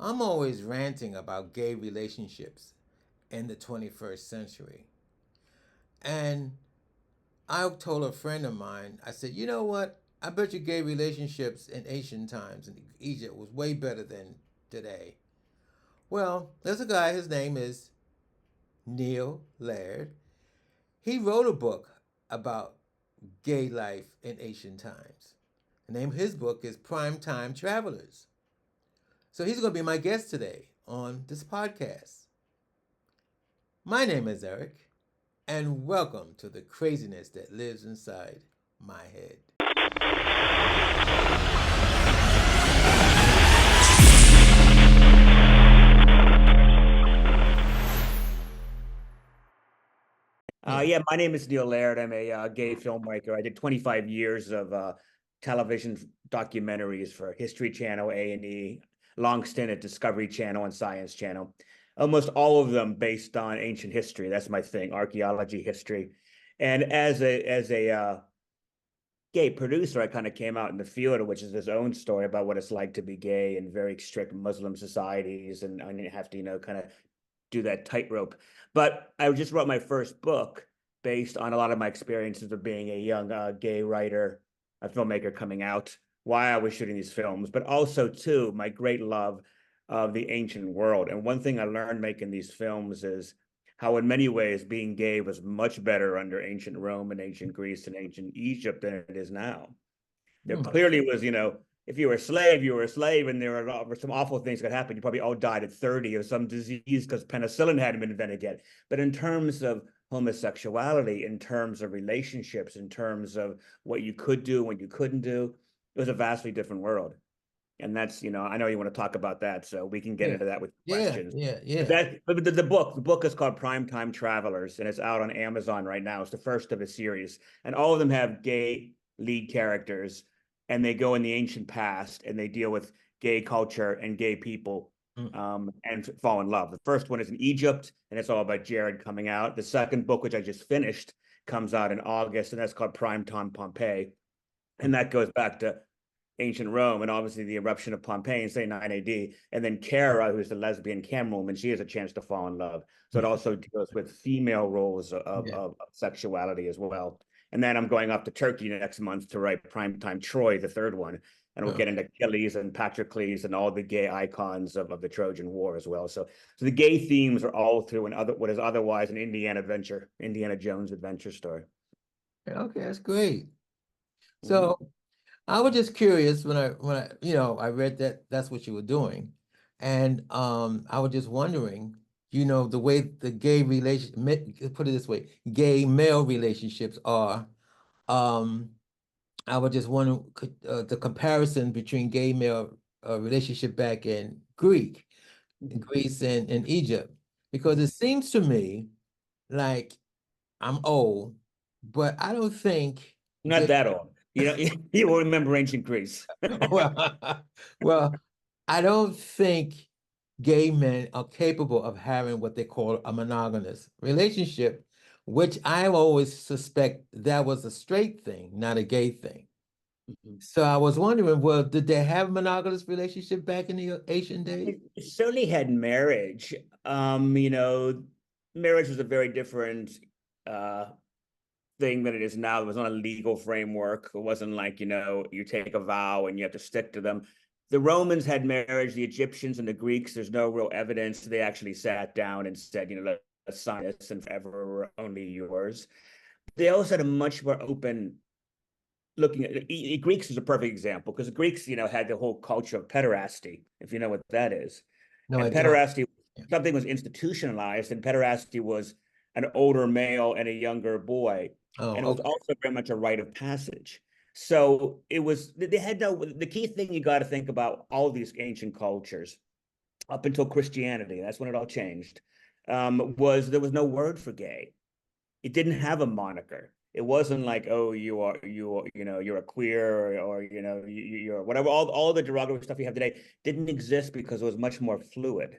I'm always ranting about gay relationships in the 21st century. And I told a friend of mine, I said, you know what? I bet you gay relationships in ancient times in Egypt was way better than today. Well, there's a guy, his name is Neil Laird. He wrote a book about gay life in ancient times. The name of his book is Prime Time Travelers. So he's going to be my guest today on this podcast. My name is Eric, and welcome to the craziness that lives inside my head. Yeah. Yeah, my name is Neil Laird. I'm a gay filmmaker. I did 25 years of television documentaries for History Channel, A&E, long stint at Discovery Channel and Science Channel. Almost all of them based on ancient history. That's my thing, archaeology, history. And as a gay producer, I kind of came out in the field, which is his own story about what it's like to be gay in very strict Muslim societies, and I have to, kind of do that tightrope. But I just wrote my first book based on a lot of my experiences of being a young gay writer, a filmmaker coming out while I was shooting these films, but also too my great love of the ancient world. And one thing I learned making these films is how in many ways being gay was much better under ancient Rome and ancient Greece and ancient Egypt than it is now. There Hmm. clearly was, if you were a slave, you were a slave, and there were some awful things that happened. You probably all died at 30 of some disease because penicillin hadn't been invented yet. But in terms of homosexuality, in terms of relationships, in terms of what you could do, what you couldn't do, it was a vastly different world. And that's, I know you want to talk about that, so we can get Yeah. into that with Yeah. questions. Yeah. But Yeah. the book is called Primetime Travelers, and it's out on Amazon right now. It's the first of a series, and all of them have gay lead characters, and they go in the ancient past and they deal with gay culture and gay people, Mm. and fall in love. The first one is in Egypt, and it's all about Jared coming out. The second book, which I just finished, comes out in August, and that's called Primetime Pompeii, and that goes back to ancient Rome and obviously the eruption of Pompeii in say 9 AD. And then Kara, who's the lesbian cam woman, she has a chance to fall in love. So it also deals with female roles Yeah. of sexuality as well. And then I'm going off to Turkey next month to write Primetime Troy, the third one. And we'll get Okay. into Achilles and Patroclus and all the gay icons of the Trojan War as well. So the gay themes are all through what is otherwise an Indiana Jones adventure story. Okay, that's great. Mhm. So I was just curious when I read that that's what you were doing, and I was just wondering, the way the put it this way, gay male relationships are. Um, I was just wondering the comparison between gay male relationship back in Greece and Egypt, because it seems to me like I'm old, but I don't think Not gay. that old. You will remember ancient Greece. Well, well, I don't think gay men are capable of having what they call a monogamous relationship, which I always suspect that was a straight thing, not a gay thing. So I was wondering, well, did they have a monogamous relationship back in the ancient days? It certainly had marriage. Marriage was a very different uh, thing than it is now. There was not a legal framework. It wasn't like, you take a vow and you have to stick to them. The Romans had marriage, the Egyptians and the Greeks, there's no real evidence. They actually sat down and said, let's sign this and forever only yours. They also had a much more open looking at Greeks is a perfect example because the Greeks, had the whole culture of pederasty, if you know what that is. No, I And don't. pederasty, something was institutionalized, and pederasty was an older male and a younger boy. And it Oh, was okay. also very much a rite of passage. So it was, they had the key thing you got to think about all these ancient cultures up until Christianity, that's when it all changed, was there was no word for gay. It didn't have a moniker. It wasn't like, oh, you're a queer or you're whatever. All the derogatory stuff you have today didn't exist because it was much more fluid.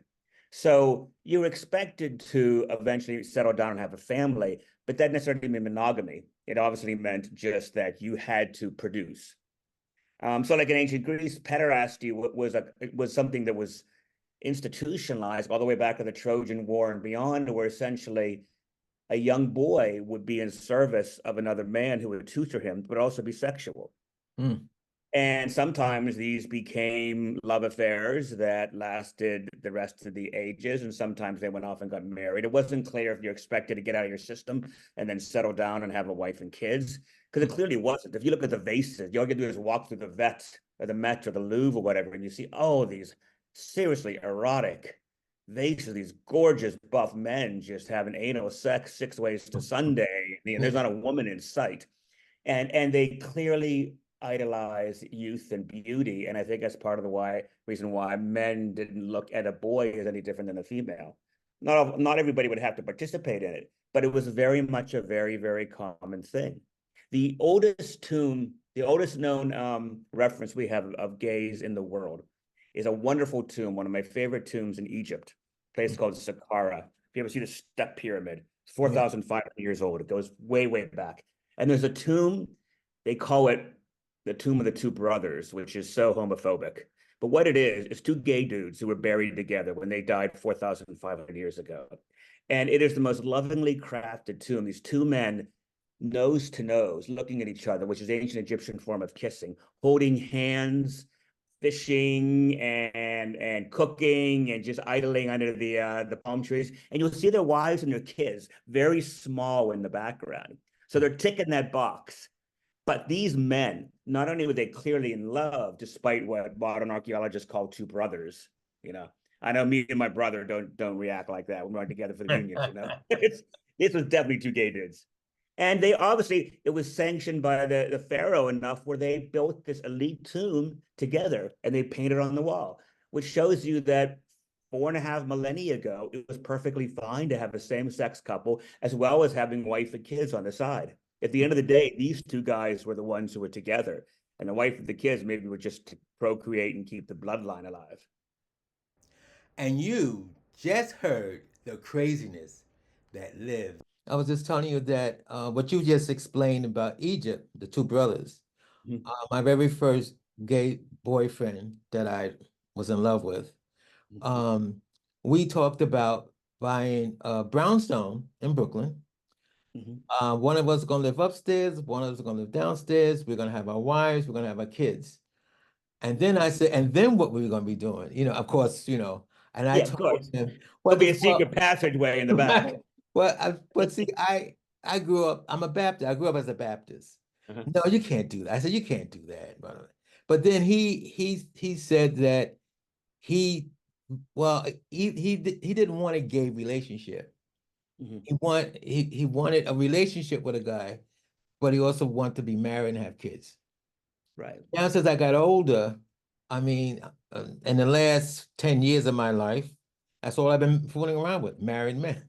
So you're expected to eventually settle down and have a family, but that necessarily didn't mean monogamy. It obviously meant just that you had to produce. So like in ancient Greece, pederasty was something that was institutionalized all the way back to the Trojan War and beyond, where essentially a young boy would be in service of another man who would tutor him, but also be sexual. Mm. And sometimes these became love affairs that lasted the rest of the ages, and sometimes they went off and got married. It wasn't clear if you're expected to get out of your system and then settle down and have a wife and kids, because it clearly wasn't. If you look at the vases, all you do is walk through the Vet or the Met or the Louvre or whatever, and you see, oh, these seriously erotic vases, these gorgeous buff men just having anal sex 6 ways to Sunday. There's not a woman in sight. And they clearly idolize youth and beauty, and I think that's part of the reason why men didn't look at a boy as any different than a female. Not everybody would have to participate in it, but it was very much a very, very common thing. The oldest known reference we have of gays in the world is a wonderful tomb, one of my favorite tombs in Egypt, a place called Saqqara. If you ever see the Step Pyramid, it's Yeah. 4,500 years old. It goes way, way back. And there's a tomb, they call it the Tomb of the Two Brothers, which is so homophobic. But what it is two gay dudes who were buried together when they died 4,500 years ago. And it is the most lovingly crafted tomb. These two men, nose to nose, looking at each other, which is the ancient Egyptian form of kissing, holding hands, fishing and cooking and just idling under the palm trees. And you'll see their wives and their kids very small in the background. So they're ticking that box. But these men, not only were they clearly in love, despite what modern archaeologists call two brothers, I know me and my brother don't react like that when we're together for the reunions, This was definitely two gay dudes. And they obviously, it was sanctioned by the pharaoh enough where they built this elite tomb together and they painted on the wall, which shows you that 4.5 millennia ago, it was perfectly fine to have a same-sex couple as well as having wife and kids on the side. At the end of the day, these two guys were the ones who were together, and the wife and the kids maybe were just to procreate and keep the bloodline alive. And you just heard the craziness that lived. I was just telling you that what you just explained about Egypt, the two brothers, Mhm. my very first gay boyfriend that I was in love with, um, we talked about buying a brownstone in Brooklyn. Mhm. One of us is going to live upstairs, one of us is going to live downstairs. We're going to have our wives, we're going to have our kids. And then I said, and then what were we going to be doing? Of course, and I Yeah, of told course. him, There'll be a secret passageway in the back. but see, I grew up, I'm a Baptist. I grew up as a Baptist. Uh-huh. No, you can't do that. I said, you can't do that. But then he said that he, well, he didn't want a gay relationship. Mhm. He wanted a relationship with a guy, but he also wanted to be married and have kids. Right. Now, since I got older, I mean, in the last 10 years of my life, that's all I've been fooling around with, married men.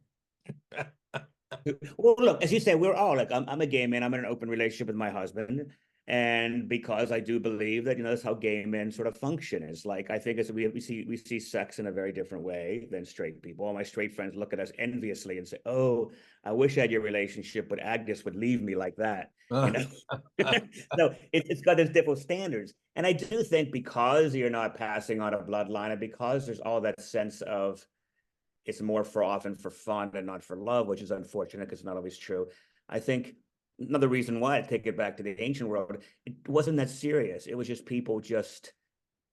Well, look, as you say, we're all like, I'm a gay man. I'm in an open relationship with my husband. And because I do believe that, that's how gay men sort of function. Is like, I think we see sex in a very different way than straight people. All my straight friends look at us enviously and say, oh, I wish I had your relationship, but Agnes would leave me like that. So it's got those different standards. And I do think because you're not passing on a bloodline and because there's all that sense of it's more for often for fun and not for love, which is unfortunate because it's not always true. I think another reason why I take it back to the ancient world, it wasn't that serious. It was just people just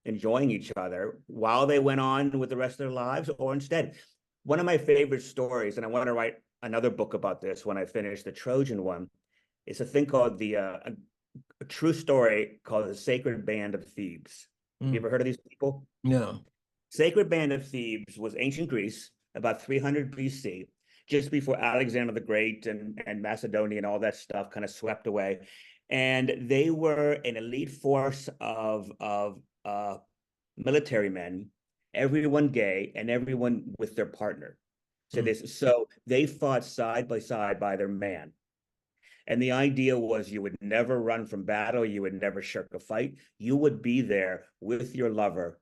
enjoying each other while they went on with the rest of their lives, or instead. One of my favorite stories, and I want to write another book about this when I finish the Trojan one, is a thing called a true story called the Sacred Band of Thebes. You Mm, ever heard of these people? no. Sacred Band of Thebes was ancient Greece, about 300 BC, just before Alexander the Great and Macedonia and all that stuff kind of swept away. And they were an elite force of military men, everyone gay and everyone with their partner. Mm, So they fought side by side by their man. And the idea was you would never run from battle, you would never shirk a fight. You would be there with your lover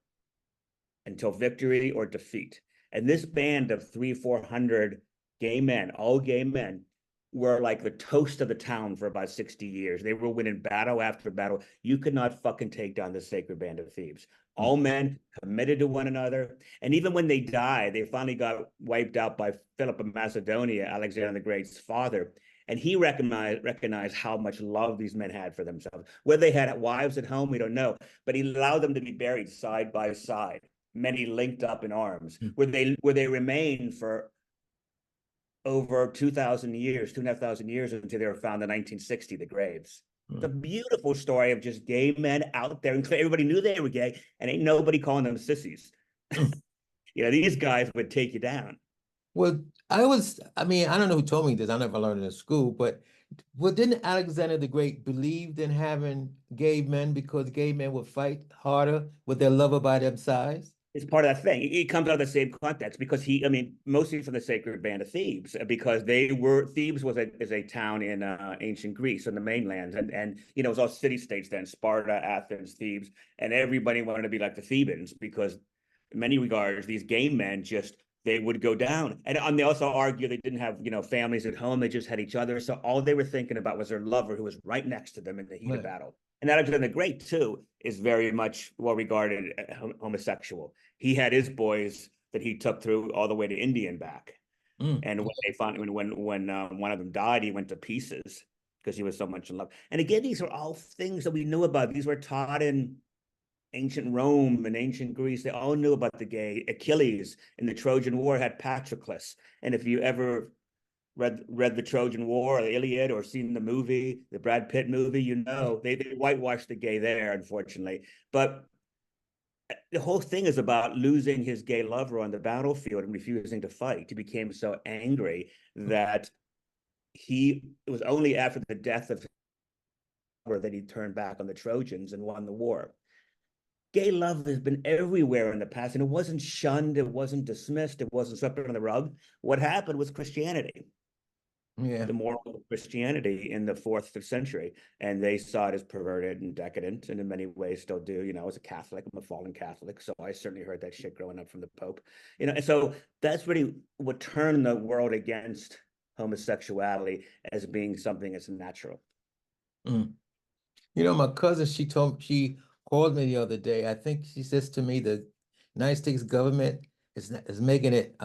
until victory or defeat. And this band of 300-400 gay men, all gay men, were like the toast of the town for about 60 years. They were winning battle after battle. You could not fucking take down the sacred band of Thebes. Mm. All men committed to one another. And even when they died, they finally got wiped out by Philip of Macedonia, Alexander the Great's father. And he recognized how much love these men had for themselves. Whether they had wives at home, we don't know. But he allowed them to be buried side by side, many linked up in arms, Mm. where they remained for over 2,000 years, 2,500 years until they were found in 1960, the graves. It's a Mm. beautiful story of just gay men out there. And everybody knew they were gay, and ain't nobody calling them sissies. Mm. These guys would take you down. Well, I mean, I don't know who told me this. I never learned it in school, but well, didn't Alexander the Great believed in having gay men because gay men would fight harder with their lover by their sides? It's part of that thing. It comes out of the same context because I mean, mostly from the sacred band of Thebes, because Thebes is a town in ancient Greece on the mainland, and it was all city states then: Sparta, Athens, Thebes, and everybody wanted to be like the Thebans because, in many regards, these gay men they would go down, and they also argue they didn't have families at home; they just had each other. So all they were thinking about was their lover, who was right next to them in the heat of Right. battle. And Alexander the Great too is very much well regarded homosexual. He had his boys that he took through all the way to India and back. Mm. And when they found when one of them died, he went to pieces because he was so much in love. And again, these are all things that we knew about. These were taught in ancient Rome and ancient Greece. They all knew about the gay. Achilles in the Trojan War had Patroclus. And if you ever read the Trojan War or the Iliad or seen the movie, the Brad Pitt movie, they whitewashed the gay there, unfortunately. But the whole thing is about losing his gay lover on the battlefield and refusing to fight. He became so angry that it was only after the death of his lover that he turned back on the Trojans and won the war. Gay love has been everywhere in the past, and it wasn't shunned, it wasn't dismissed, it wasn't swept under the rug. What happened was Christianity, Yeah. the moral of Christianity in the 4th, 5th century. And they saw it as perverted and decadent, and in many ways still do. As a Catholic, I'm a fallen Catholic, so I certainly heard that shit growing up from the Pope. And so that's really what turned the world against homosexuality as being something that's natural. Mm. My cousin, she called me the other day. I think she says to me the United States government is making it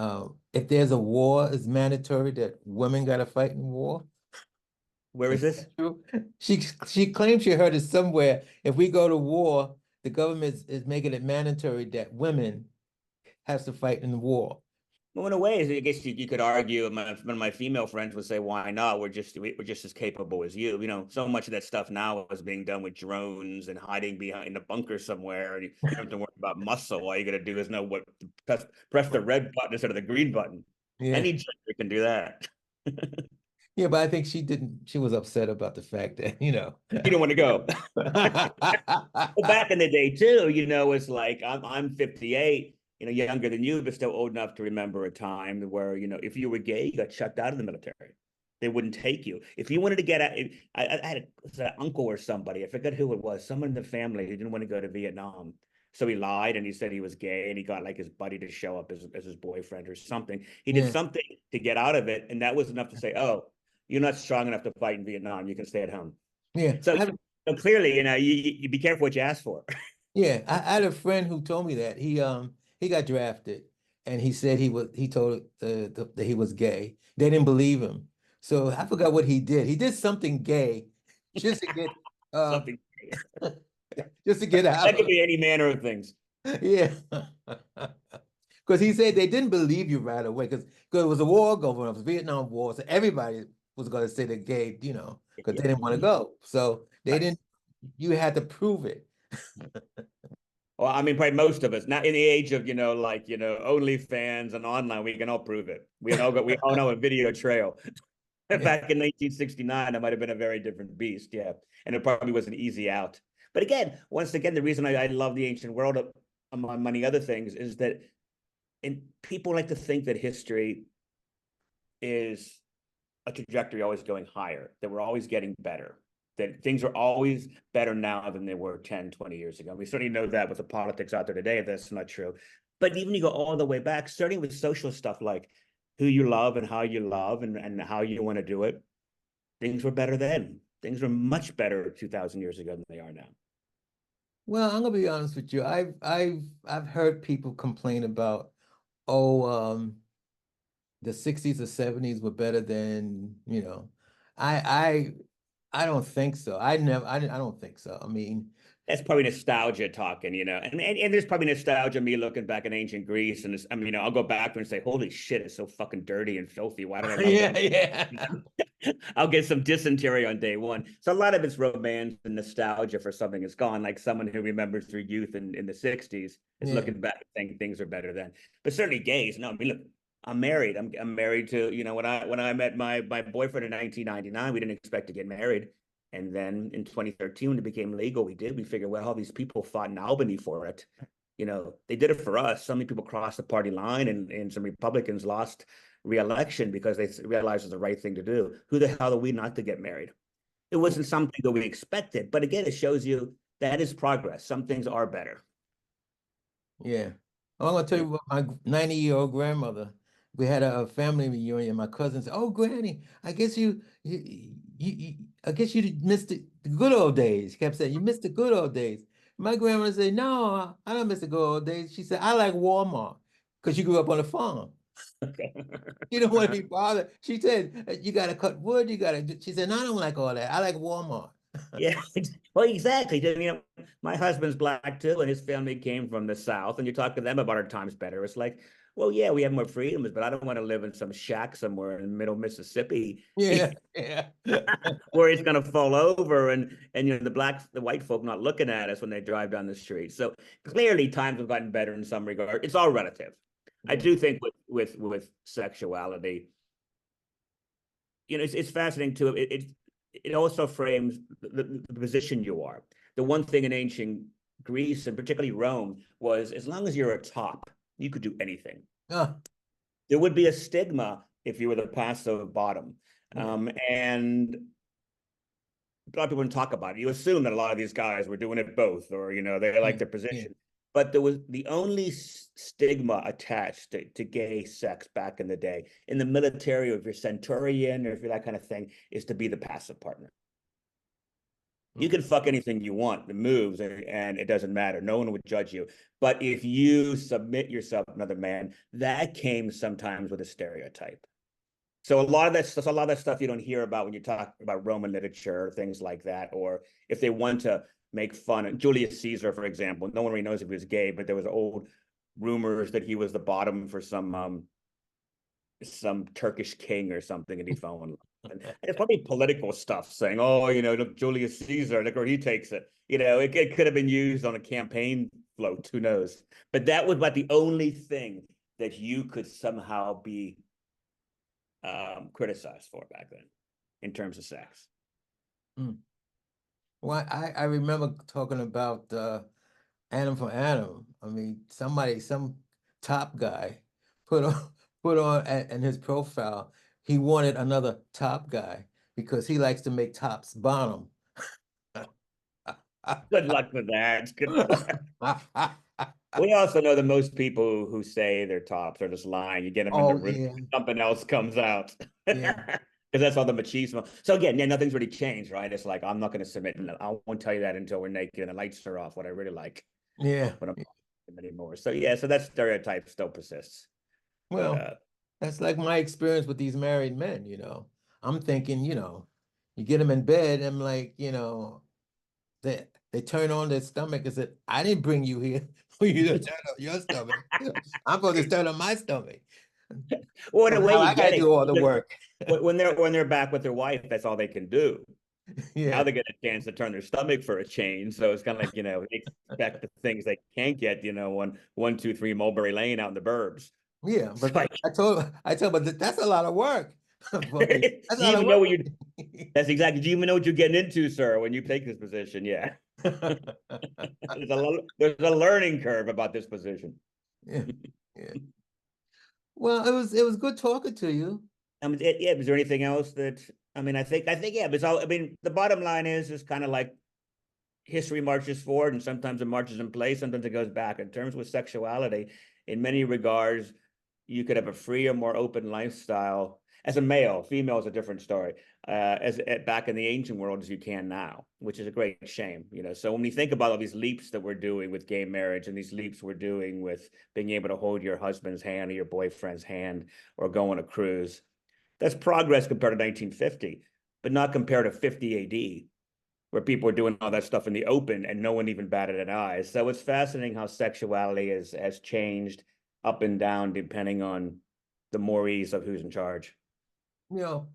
if there's a war, it's mandatory that women gotta fight in war. Where is Is this? that true? She claims she heard it somewhere. If we go to war, the government is making it mandatory that women has to fight in the war. Well, in a way, I guess you could argue. One of my female friends would say, "Why not? We're just as capable as you." So much of that stuff now is being done with drones and hiding behind a bunker somewhere, and you don't have to worry about muscle. All you got to do is know what press the red button instead of the green button. Yeah. Any gender can do that. Yeah, but I think she didn't. She was upset about the fact that, You don't want to go. Well, back in the day too, it's like I'm 58, younger than you, but still old enough to remember a time where, if you were gay, you got shut out of the military. They wouldn't take you. If you wanted to get out, I had an uncle or somebody, I forget who it was, someone in the family who didn't want to go to Vietnam. So he lied and he said he was gay, and he got like his buddy to show up as his boyfriend or something. He did Yeah, something to get out of it, and that was enough to say, "Oh, you're not strong enough to fight in Vietnam. You can stay at home." yeah. So, so clearly, you be careful what you ask for. I had a friend who told me that he got drafted, and he said he told that he was gay. They didn't believe him, so I forgot what he did. He did something gay just to get uh Something just to get that out. could be any manner of things. Yeah, because he said they didn't believe you right away because it was a war going on, it was Vietnam War, so everybody was going to say they're gay, because they Yeah. didn't want to go. So they Right. didn't. You had to prove it. Well, I mean, probably most of us, not in the age of, OnlyFans and online, we can all prove it. We all know a video trail. Yeah. Back in 1969, that might have been a very different beast. Yeah. And it probably was an easy out. But again, once again, the reason I love the ancient world, among many other things, is that people like to think that history is a trajectory always going higher, that we're always getting better, that things are always better now than they were 10, 20 years ago. We certainly know that with the politics out there today, that's not true. But even you go all the way back, starting with social stuff like who you love and how you love and how you want to do it. things were better then. Things were much better 2,000 years ago than they are now. Well, I'm gonna be honest with you. I've heard people complain about, oh, the 60s or 70s were better than, I I don't think so. I don't think so. I mean, That's probably nostalgia talking, and there's probably nostalgia me looking back in ancient Greece, and I mean, I'll go back and say, holy shit, it's so fucking dirty and filthy. Why did I love yeah, that? yeah. I'll get some dysentery on day one. So a lot of it's romance and nostalgia for something that's gone, like someone who remembers their youth in the 60s is Yeah. looking back and saying things are better then. But certainly gays, no, I mean, look, I'm married. I'm married to, when I met my boyfriend in 1999, we didn't expect to get married. And then in 2013, when it became legal, we did. We figured, well, all these people fought in Albany for it. They did it for us. So many people crossed the party line, and some Republicans lost re-election because they realized it was the right thing to do. Who the hell are we not to get married? It wasn't something that we expected. But again, it shows you that is progress. Some things are better. Yeah. Oh, I'm gonna tell Yeah. you what, my 90-year-old grandmother, we had a family reunion. My cousin said, "Oh, Granny, I guess you missed the good old days." She kept saying, "You missed the good old days." My grandmother said, "No, I don't miss the good old days." She said, "I like Walmart because you grew up on a farm. Okay. You don't want to be bothered." She said, "You got to cut wood. You got to." She said, "No, I don't like all that. I like Walmart." Yeah, well, exactly. My husband's black too, and his family came from the South. And you talk to them about our times better. It's like, well, yeah, we have more freedoms, but I don't want to live in some shack somewhere in the middle of Mississippi Yeah, yeah. where it's going to fall over, and the white folk not looking at us when they drive down the street. So clearly, times have gotten better in some regard. It's all relative. I Yeah. do think with sexuality, it's fascinating too. It also frames the position you are. The one thing in ancient Greece and particularly Rome was, as long as you're a top, you could do anything. Ah, There would be a stigma if you were the passive bottom. yeah. And a lot of people wouldn't talk about it. You assume that a lot of these guys were doing it both, or they Yeah. like their Yeah. position. But there was the only stigma attached to gay sex back in the day in the military, or if you're centurion, or if you're that kind of thing, is to be the passive partner. You Mm. can fuck anything you want, the moves, and it doesn't matter. No one would judge you. But if you submit yourself to another man, that came sometimes with a stereotype. So a lot of that stuff you don't hear about when you talk about Roman literature or things like that, or if they want to make fun of Julius Caesar, for example. No one really knows if he was gay, but there was old rumors that he was the bottom for some Turkish king or something, and he fell in love. And it's probably political stuff saying, oh, look, Julius Caesar, look where he takes it. It could have been used on a campaign float, who knows? But that was about the only thing that you could somehow be criticized for back then in terms of sex. Mm. Well, I remember talking about Adam for Adam. I mean, some top guy put on in his profile, he wanted another top guy because he likes to make tops bottom. Good luck with that. Good luck. We also know that most people who say they're tops are just lying. You get them in the Oh room, yeah, something else comes out. yeah, Because that's all the machismo. So again, yeah, nothing's really changed, right? It's like, I'm not going to submit. I won't tell you that until we're naked and the lights are off, what I really like. yeah. But I'm not anymore. So yeah, so that stereotype still persists. But Well, that's like my experience with these married men, I'm thinking, you get them in bed, I'm like, they turn on their stomach and said, "I didn't bring you here for you to turn on your stomach. I'm supposed to turn on my stomach. well, in So a way now you I get gotta it. do all the work." When they're back with their wife, that's all they can do. Now Yeah, they get a chance to turn their stomach for a change. So it's kind of like, they expect the things they can't get, on 123 Mulberry Lane out in the burbs. yeah. It's But like, I told, but that's a lot of work, do buddy. That's a you lot of even know what work. you're, that's exactly, do you even know what you're getting into, sir, when you take this position? Yeah. There's a learning curve about this position. Yeah, yeah. Well, it was good talking to you. Yeah, is there anything else I think, yeah, but I mean, the bottom line is kind of like history marches forward, and sometimes it marches in place, sometimes it goes back. In terms with sexuality, in many regards, you could have a freer, more open lifestyle. as a male. Female is a different story. As back in the ancient world as you can now, which is a great shame, you know. So when we think about all these leaps that we're doing with gay marriage and these leaps we're doing with being able to hold your husband's hand or your boyfriend's hand or go on a cruise, that's progress compared to 1950, but not compared to 50 AD, where people were doing all that stuff in the open and no one even batted an eye. So it's fascinating how sexuality has changed up and down depending on the mores of who's in charge. You know,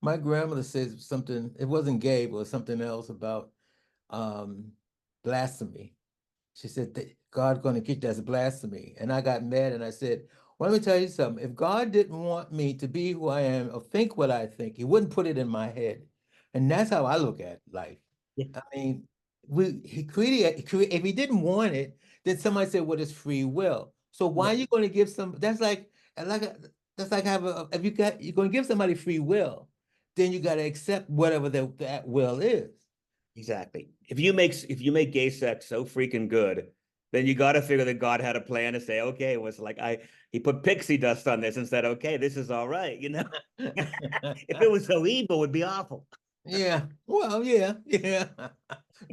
my grandmother says something, it wasn't gay, but it was something else about um, blasphemy. She said that God's going to get that's blasphemy. And I got mad and I said, well, let me tell you something. If God didn't want me to be who I am or think what I think, he wouldn't put it in my head. And that's how I look at life. Yeah. I mean, he created, if he didn't want it, then somebody said, well, it's free will. So why Yeah. are you going to give some, that's like that's like if you're going to give somebody free will, then you got to accept whatever that will is. Exactly. If you make gay sex so freaking good, then you got to figure that God had a plan to say, okay, it was like he put pixie dust on this and said, okay, this is all right, you know. If it was so evil, it would be awful. Yeah. Well, yeah, yeah.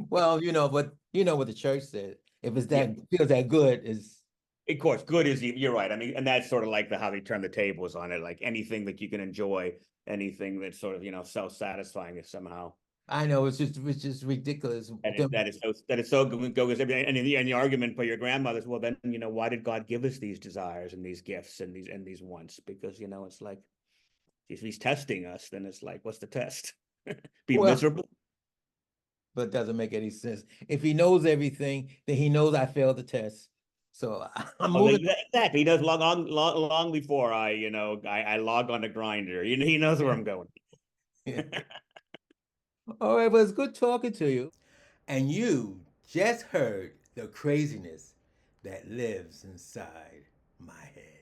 Well, but you know what the church said. If it's Yeah. that feels that good is Of course, good is evil. You're right. I mean, and that's sort of like how they turn the tables on it. Like anything that you can enjoy, anything that's sort of self-satisfying is somehow. I know it's just ridiculous. That is so good. And the argument for your grandmothers, well, then why did God give us these desires and these gifts and these wants? Because it's like if He's testing us, then it's like, what's the test? Be Well, miserable. but it doesn't make any sense. If he knows everything, then he knows I failed the test. So I'm Oh, moving. exactly. He does long before I log on to Grinder. He knows where I'm going. All right, but it's good talking to you. And you just heard the craziness that lives inside my head.